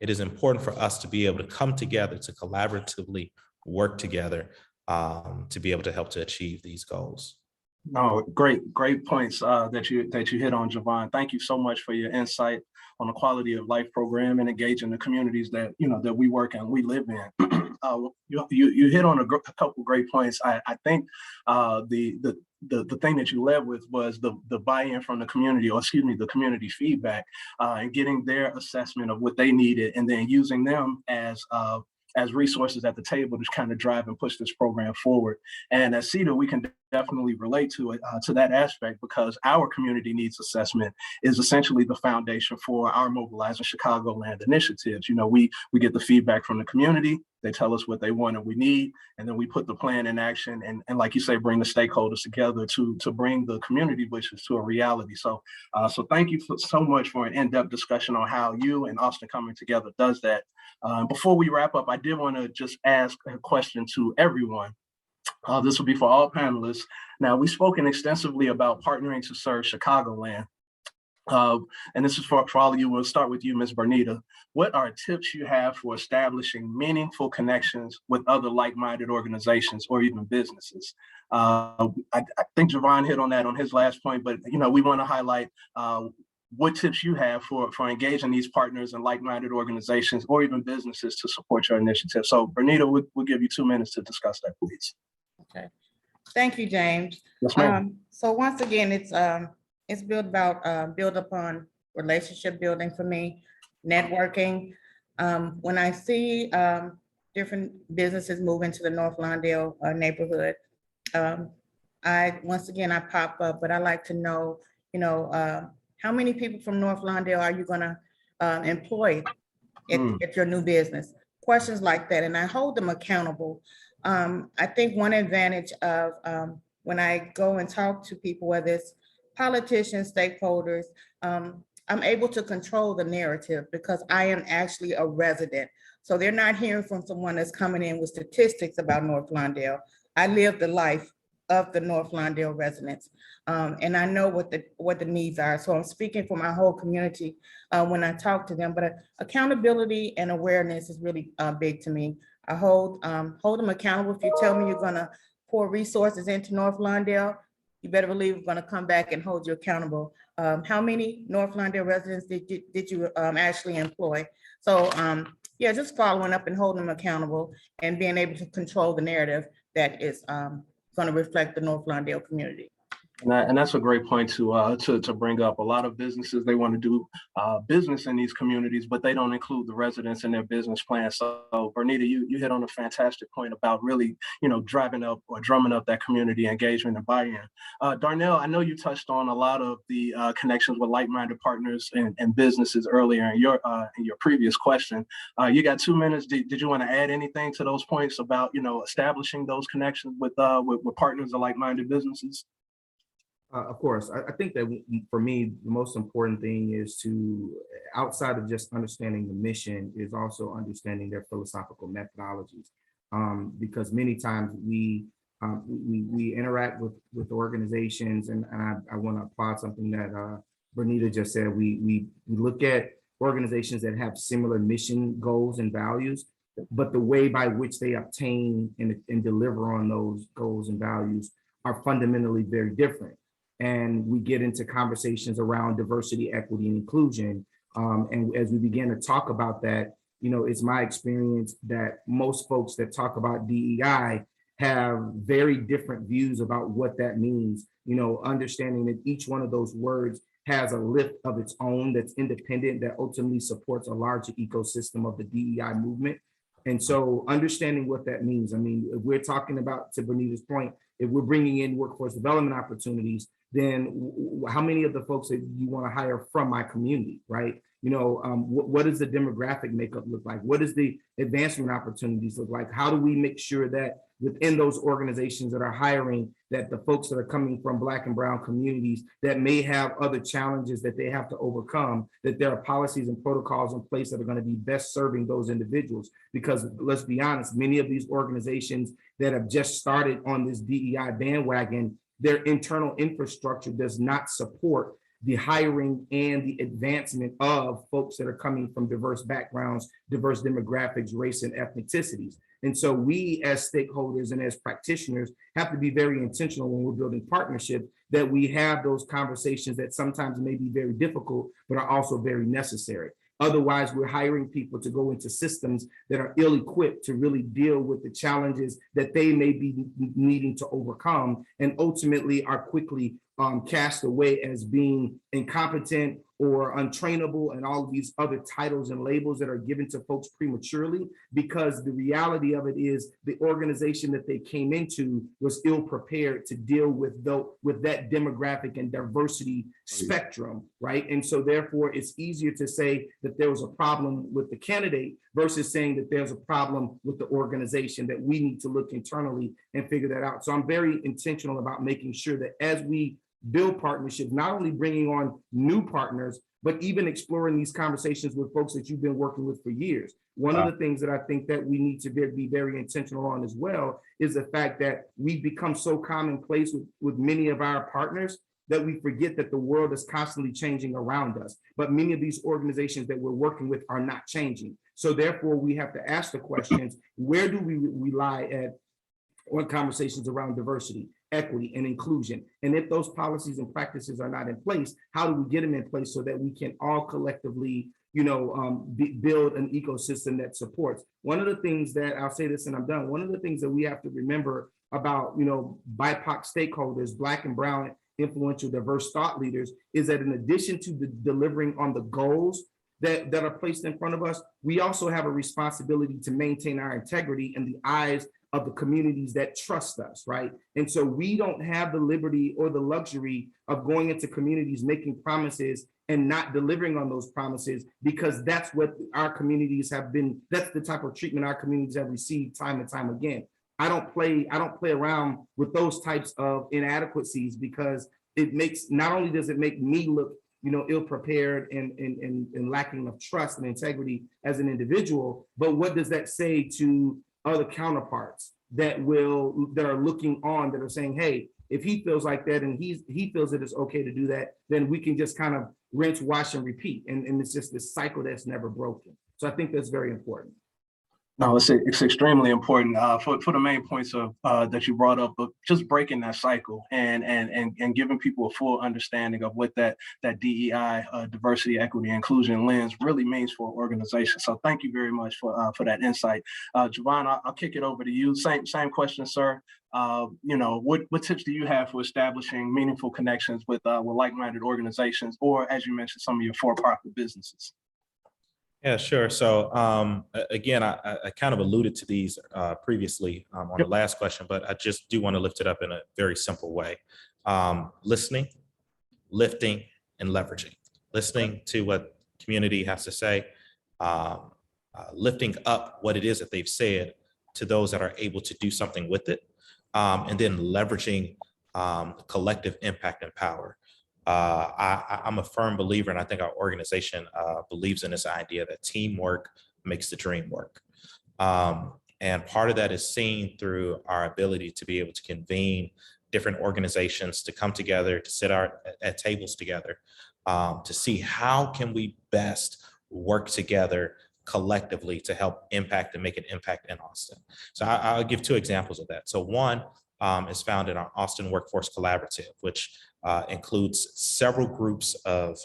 is important for us to be able to come together, to collaboratively work together, to be able to help to achieve these goals. No, great points that you hit on, Javon. Thank you so much for your insight on the quality of life program and engaging the communities that that we work and we live in. You hit on a couple great points. I think the thing that you led with was the buy-in from the community, or excuse me, the community feedback, and getting their assessment of what they needed, and then using them as resources at the table to kind of drive and push this program forward. And at CETA, we can definitely relate to it, to that aspect, because our community needs assessment is essentially the foundation for our Mobilizing Chicagoland initiatives. We get the feedback from the community, they tell us what they want and we need, and then we put the plan in action, and like you say, bring the stakeholders together to bring the community wishes to a reality. So thank you so much for an in-depth discussion on how you and Austin Coming Together does that. Before we wrap up, I did want to just ask a question to everyone. This will be for all panelists. Now, we've spoken extensively about partnering to serve Chicagoland. And this is for all of you. We'll start with you, Ms. Bernita. What are tips you have for establishing meaningful connections with other like-minded organizations or even businesses? I think Javon hit on that on his last point, but we want to highlight what tips you have for engaging these partners and like-minded organizations or even businesses to support your initiative. So Bernita, we'll give you 2 minutes to discuss that, please. Okay. Thank you, James. Yes, ma'am. So once again, it's built upon relationship building for me, networking. When I see different businesses move into the North Lawndale neighborhood, I pop up, but I like to know, how many people from North Lawndale are you gonna employ at your new business? Questions like that, and I hold them accountable. I think one advantage of when I go and talk to people, whether it's politicians, stakeholders, I'm able to control the narrative because I am actually a resident. So they're not hearing from someone that's coming in with statistics about North Lawndale. I live the life of the North Lawndale residents, and I know what the needs are. So I'm speaking for my whole community when I talk to them. But accountability and awareness is really big to me. I hold them accountable. If you tell me you're gonna pour resources into North Lawndale, you better believe we're gonna come back and hold you accountable. How many North Lawndale residents did you actually employ? So yeah, just following up and holding them accountable and being able to control the narrative that is gonna reflect the North Lawndale community. And that's a great point to bring up. A lot of businesses, they want to do business in these communities, but they don't include the residents in their business plan. So Bernita, you hit on a fantastic point about really, driving up or drumming up that community engagement and buy-in. Darnell, I know you touched on a lot of the connections with like-minded partners and businesses earlier in your previous question. You got 2 minutes. Did you want to add anything to those points about, establishing those connections with partners of like-minded businesses? Of course, I think that for me, the most important thing is to, outside of just understanding the mission, is also understanding their philosophical methodologies. Because many times we interact with organizations, and I want to applaud something that Bernita just said. We look at organizations that have similar mission goals and values, but the way by which they obtain and deliver on those goals and values are fundamentally very different. And we get into conversations around diversity, equity, and inclusion. And as we begin to talk about that, it's my experience that most folks that talk about DEI have very different views about what that means, understanding that each one of those words has a lift of its own that's independent, that ultimately supports a larger ecosystem of the DEI movement. And so understanding what that means, I mean, if we're talking about, to Bonita's point, if we're bringing in workforce development opportunities, then how many of the folks that you want to hire from my community, right? You know, what does the demographic makeup look like? What does the advancement opportunities look like? How do we make sure that within those organizations that are hiring, that the folks that are coming from Black and brown communities that may have other challenges that they have to overcome, that there are policies and protocols in place that are going to be best serving those individuals? Because let's be honest, many of these organizations that have just started on this DEI bandwagon, their internal infrastructure does not support the hiring and the advancement of folks that are coming from diverse backgrounds, diverse demographics, race, and ethnicities. And so we as stakeholders and as practitioners have to be very intentional when we're building partnership, that we have those conversations that sometimes may be very difficult, but are also very necessary. Otherwise, we're hiring people to go into systems that are ill-equipped to really deal with the challenges that they may be needing to overcome, and ultimately are quickly cast away as being incompetent or untrainable, and all of these other titles and labels that are given to folks prematurely, because the reality of it is the organization that they came into was ill prepared to deal with that demographic and diversity spectrum, right? And so therefore it's easier to say that there was a problem with the candidate versus saying that there's a problem with the organization, that we need to look internally and figure that out. So I'm very intentional about making sure that as we build partnerships, not only bringing on new partners, but even exploring these conversations with folks that you've been working with for years. One of the things that I think that we need to be very intentional on as well is the fact that we've become so commonplace with many of our partners that we forget that the world is constantly changing around us. But many of these organizations that we're working with are not changing. So therefore, we have to ask the questions, where do we rely on conversations around diversity, equity, and inclusion? And if those policies and practices are not in place, how do we get them in place so that we can all collectively, build an ecosystem that supports? One of the things that, I'll say this and I'm done, one of the things that we have to remember about, BIPOC stakeholders, Black and brown influential diverse thought leaders, is that in addition to delivering on the goals that are placed in front of us, we also have a responsibility to maintain our integrity in the eyes of the communities that trust us, right? And so we don't have the liberty or the luxury of going into communities making promises and not delivering on those promises, because that's what our communities have been, that's the type of treatment our communities have received time and time again. I don't play around with those types of inadequacies, because it makes, not only does it make me look ill-prepared and lacking of trust and integrity as an individual, but what does that say to other counterparts that are looking on, that are saying, hey, if he feels like that and he feels that it's okay to do that, then we can just kind of rinse, wash, and repeat. And it's just this cycle that's never broken. So I think that's very important. No, it's extremely important for the main points of that you brought up, but just breaking that cycle and giving people a full understanding of what that DEI, diversity, equity, inclusion lens really means for an organization. So thank you very much for that insight. Javon, I'll kick it over to you. Same question, sir. What tips do you have for establishing meaningful connections with like-minded organizations, or, as you mentioned, some of your for-profit businesses? Yeah, sure. So again, I kind of alluded to these previously on the last question, but I just do want to lift it up in a very simple way. Listening, lifting, and leveraging. Listening to what community has to say, lifting up what it is that they've said to those that are able to do something with it, and then leveraging collective impact and power. I'm a firm believer, and I think our organization believes in this idea that teamwork makes the dream work. And part of that is seen through our ability to be able to convene different organizations to come together, to sit at tables together, to see how can we best work together collectively to help impact and make an impact in Austin. So I'll give two examples of that. So one is found in our Austin Workforce Collaborative, which includes several groups of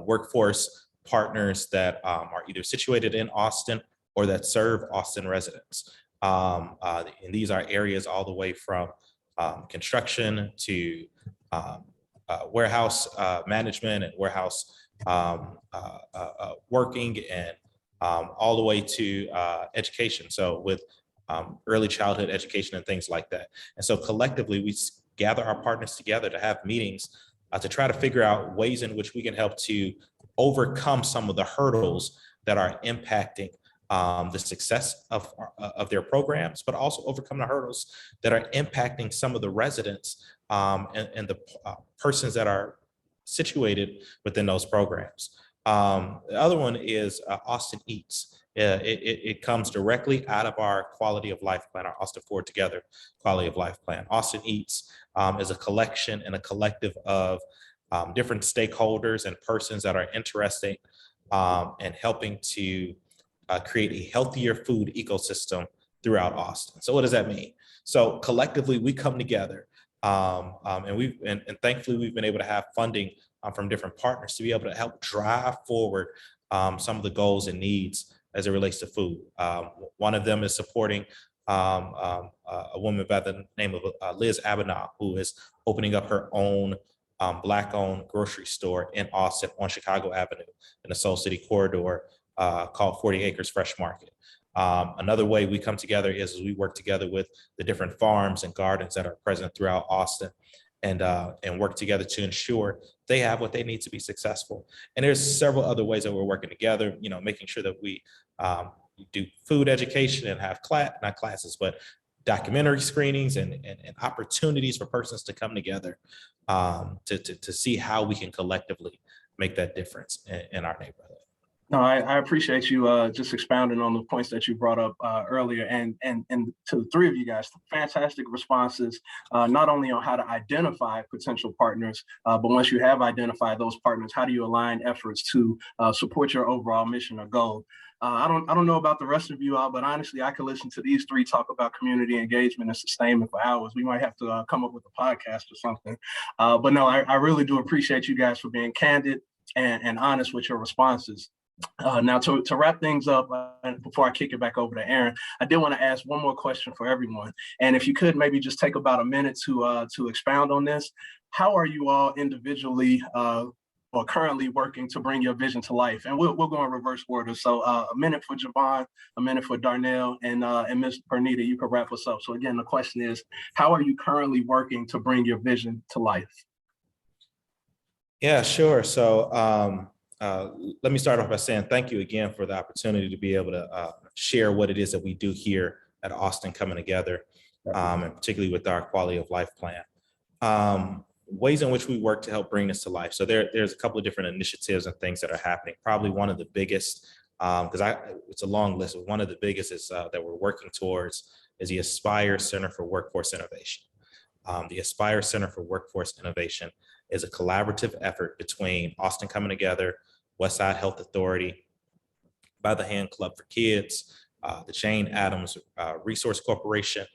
workforce partners that are either situated in Austin or that serve Austin residents. And these are areas all the way from construction to warehouse management and warehouse working, and all the way to education. So with early childhood education and things like that. And so collectively, we gather our partners together to have meetings to try to figure out ways in which we can help to overcome some of the hurdles that are impacting the success of their programs, but also overcome the hurdles that are impacting some of the residents and the persons that are situated within those programs. The other one is Austin Eats. It comes directly out of our quality of life plan, our Austin Forward Together quality of life plan. Austin Eats is a collection and a collective of different stakeholders and persons that are interested in helping to create a healthier food ecosystem throughout Austin. So what does that mean? So collectively, we come together and thankfully we've been able to have funding from different partners to be able to help drive forward some of the goals and needs as it relates to food. One of them is supporting a woman by the name of Liz Abinah, who is opening up her own Black-owned grocery store in Austin on Chicago Avenue in the Soul City corridor called 40 Acres Fresh Market. Another way we come together is we work together with the different farms and gardens that are present throughout Austin and work together to ensure they have what they need to be successful. And there's several other ways that we're working together, you know, making sure that we do food education and have not classes, but documentary screenings and opportunities for persons to come together to see how we can collectively make that difference in our neighborhood. No, I appreciate you just expounding on the points that you brought up earlier, and to the three of you guys, fantastic responses, not only on how to identify potential partners, but once you have identified those partners, how do you align efforts to support your overall mission or goal? I don't know about the rest of you all, but honestly, I could listen to these three talk about community engagement and sustainment for hours. We might have to come up with a podcast or something. But no, I really do appreciate you guys for being candid and honest with your responses. Now, to wrap things up, before I kick it back over to Aaron, I did want to ask one more question for everyone. And if you could maybe just take about a minute to expound on this. How are you all individually or currently working to bring your vision to life? And we'll go in reverse order. So a minute for Javon, a minute for Darnell, and Ms. Bernita, you can wrap us up. So again, the question is, how are you currently working to bring your vision to life? Yeah, sure. So let me start off by saying thank you again for the opportunity to be able to share what it is that we do here at Austin Coming Together, and particularly with our quality of life plan. Ways in which we work to help bring this to life. So there's a couple of different initiatives and things that are happening. Probably one of the biggest, because it's a long list, but one of the biggest is that we're working towards is the Aspire Center for Workforce Innovation. The Aspire Center for Workforce Innovation is a collaborative effort between Austin Coming Together, Westside Health Authority, By the Hand Club for Kids, the Jane Addams Resource Corporation,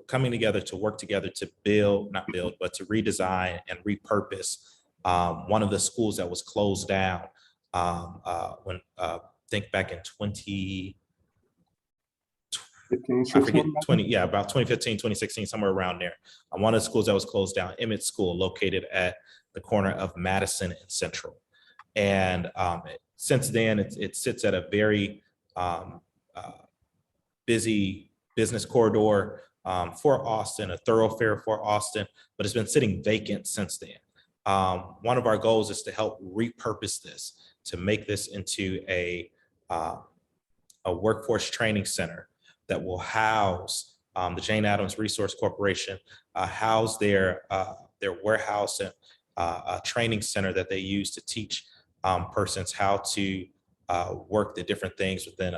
coming together to work together to not build, but to redesign and repurpose one of the schools that was closed down when think back in 2015, 2016, somewhere around there. One of the schools that was closed down, Emmett School, located at the corner of Madison and Central. And since then, it sits at a very busy business corridor for Austin, a thoroughfare for Austin, but it's been sitting vacant since then. One of our goals is to help repurpose this, to make this into a workforce training center that will house the Jane Addams Resource Corporation, house their warehouse and a training center that they use to teach persons how to work the different things within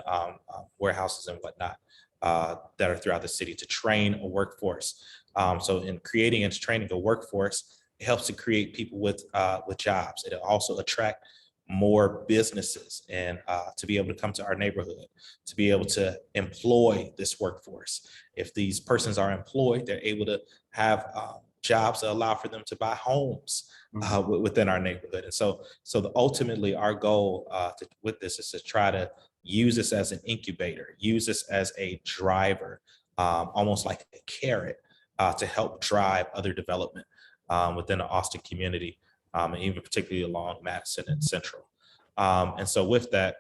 warehouses and whatnot that are throughout the city to train a workforce. So in creating and training a workforce, it helps to create people with jobs. It'll also attract more businesses and to be able to come to our neighborhood, to be able to employ this workforce. If these persons are employed, they're able to have jobs that allow for them to buy homes within our neighborhood. And so ultimately our goal with this is to try to use this as an incubator, use this as a driver, almost like a carrot to help drive other development within the Austin community, and even particularly along Madison and Central. And so with that,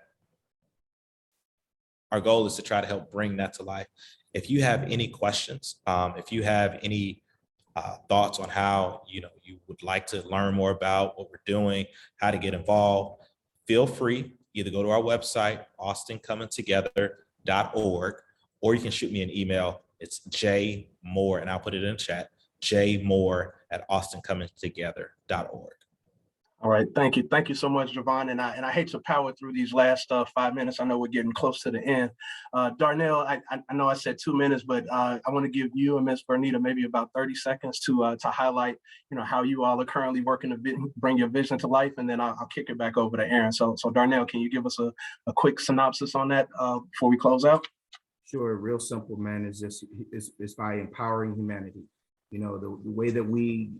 our goal is to try to help bring that to life. If you have any questions, if you have any thoughts on how you would like to learn more about what we're doing, how to get involved, feel free, either go to our website, austincomingtogether.org, or you can shoot me an email. It's jmoore, and I'll put it in the chat, jmoore@austincomingtogether.org. All right, thank you. Thank you so much, Javon. And I hate to power through these last 5 minutes. I know we're getting close to the end. Darnell, I know I said 2 minutes, but I want to give you and Ms. Bernita maybe about 30 seconds to highlight, how you all are currently working to bring your vision to life, and then I'll kick it back over to Aaron. So Darnell, can you give us a quick synopsis on that before we close out? Sure, real simple, man. It's by empowering humanity. The way that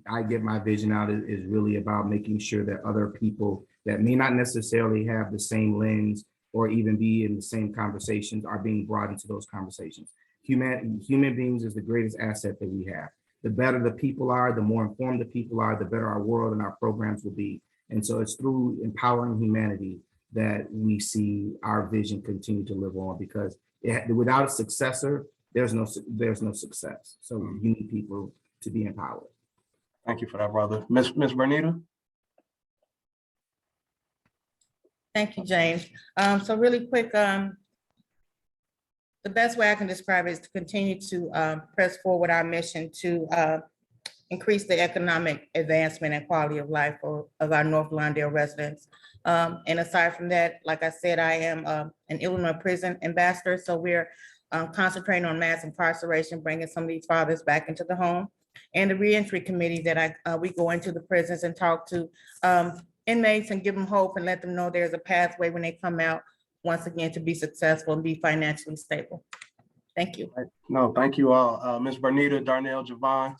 I get my vision out is really about making sure that other people that may not necessarily have the same lens or even be in the same conversations are being brought into those conversations. Human beings is the greatest asset that we have. The better the people are, the more informed the people are, the better our world and our programs will be. And so it's through empowering humanity that we see our vision continue to live on, because without a successor, there's no success. So you need people to be empowered. Thank you for that, brother. Ms. Bernita? Thank you, James. So really quick, the best way I can describe it is to continue to press forward our mission to increase the economic advancement and quality of life of our North Lawndale residents. And aside from that, like I said, I am an Illinois prison ambassador. So we're concentrating on mass incarceration, bringing some of these fathers back into the home. And the reentry committee that we go into the prisons and talk to inmates and give them hope and let them know there's a pathway when they come out, once again, to be successful and be financially stable. Thank you. No, thank you all. Ms. Bernita, Darnell, Javon,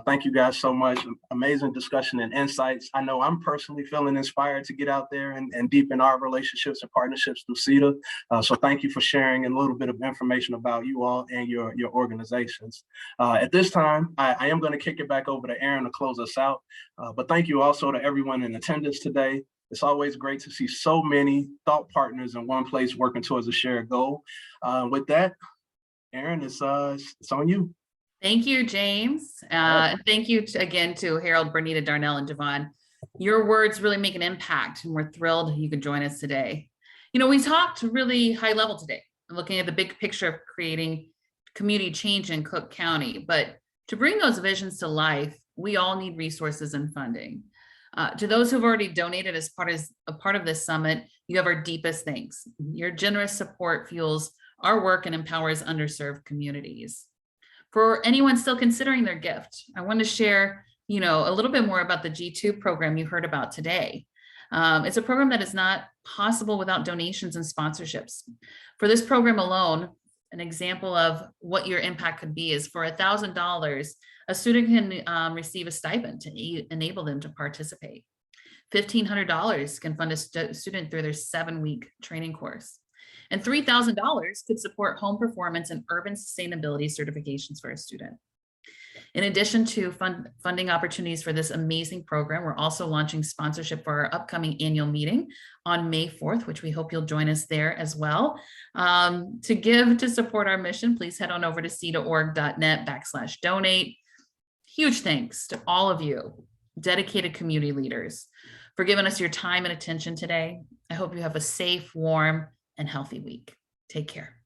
thank you guys so much. Amazing discussion and insights. I know I'm personally feeling inspired to get out there and deepen our relationships and partnerships through CETA. So thank you for sharing a little bit of information about you all and your organizations. At this time, I am going to kick it back over to Aaron to close us out. But thank you also to everyone in attendance today. It's always great to see so many thought partners in one place working towards a shared goal. With that, Aaron, it's on you. Thank you, James. Thank you again to Harold, Bernita, Darnell, and Javon. Your words really make an impact, and we're thrilled you could join us today. We talked really high level today, looking at the big picture of creating community change in Cook County. But to bring those visions to life, we all need resources and funding. To those who've already donated as a part of this summit, you have our deepest thanks. Your generous support fuels our work and empowers underserved communities. For anyone still considering their gift, I want to share, a little bit more about the G2 program you heard about today. It's a program that is not possible without donations and sponsorships. For this program alone, an example of what your impact could be is for $1,000, a student can receive a stipend to enable them to participate. $1,500 can fund a student through their 7-week training course. And $3,000 could support home performance and urban sustainability certifications for a student. In addition to funding opportunities for this amazing program, we're also launching sponsorship for our upcoming annual meeting on May 4th, which we hope you'll join us there as well. To give to support our mission, please head on over to ceta.org.net/donate. Huge thanks to all of you, dedicated community leaders, for giving us your time and attention today. I hope you have a safe, warm, and healthy week. Take care.